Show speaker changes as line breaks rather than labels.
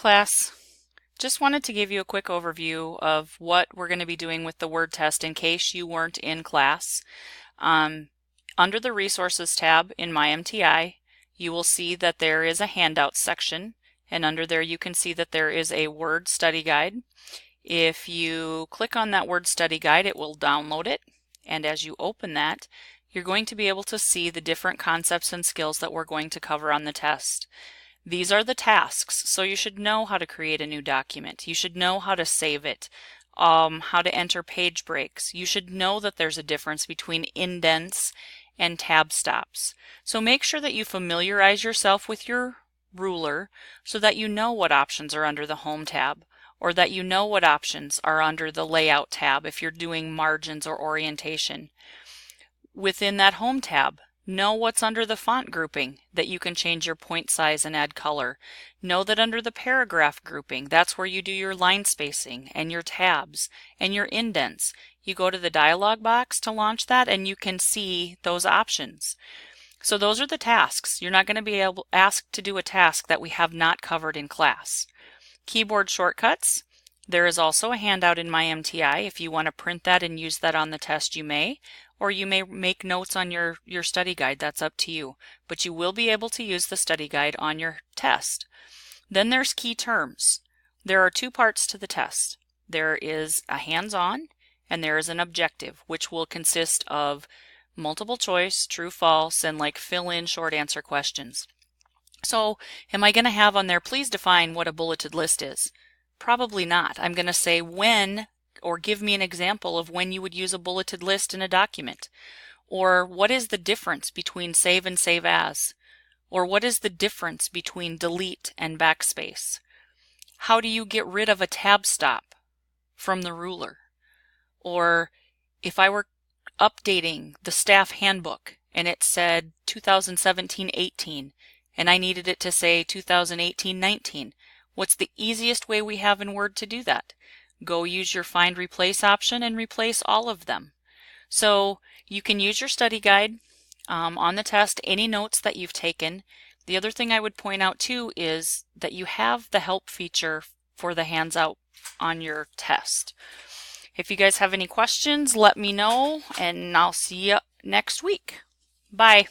class. Just wanted to give you a quick overview of what we're going to be doing with the word test in case you weren't in class. Under the Resources tab in my MTI, you will see that there is a Handouts section, and under there you can see that there is a Word Study Guide. If you click on that Word Study Guide, it will download it, and as you open that, you're going to be able to see the different concepts and skills that we're going to cover on the test. These are the tasks, so you should know how to create a new document. You should know how to save it, how to enter page breaks. You should know that there's a difference between indents and tab stops. So make sure that you familiarize yourself with your ruler so that you know what options are under the Home tab, or that you know what options are under the Layout tab if you're doing margins or orientation. Within that Home tab, know what's under the font grouping, that you can change your point size and add color. Know that under the paragraph grouping, that's where you do your line spacing and your tabs and your indents. You go to the dialog box to launch that and you can see those options. So those are the tasks. You're not going to be asked to do a task that we have not covered in class. Keyboard shortcuts. There is also a handout in my MTI. If you want to print that and use that on the test, you may. Or you may make notes on your study guide. That's up to you. But you will be able to use the study guide on your test. Then there's key terms. There are two parts to the test. There is a hands-on and there is an objective, which will consist of multiple choice, true, false, and like fill-in short answer questions. So am I going to have on there, please define what a bulleted list is? Probably not. I'm going to say when, or give me an example of when you would use a bulleted list in a document. Or what is the difference between save and save as? Or what is the difference between delete and backspace? How do you get rid of a tab stop from the ruler? Or if I were updating the staff handbook and it said 2017-18 and I needed it to say 2018-19, what's the easiest way we have in Word to do that? Go use your Find Replace option and replace all of them. So you can use your study guide on the test, any notes that you've taken. The other thing I would point out too is that you have the help feature for the hands out on your test. If you guys have any questions, let me know and I'll see you next week. Bye.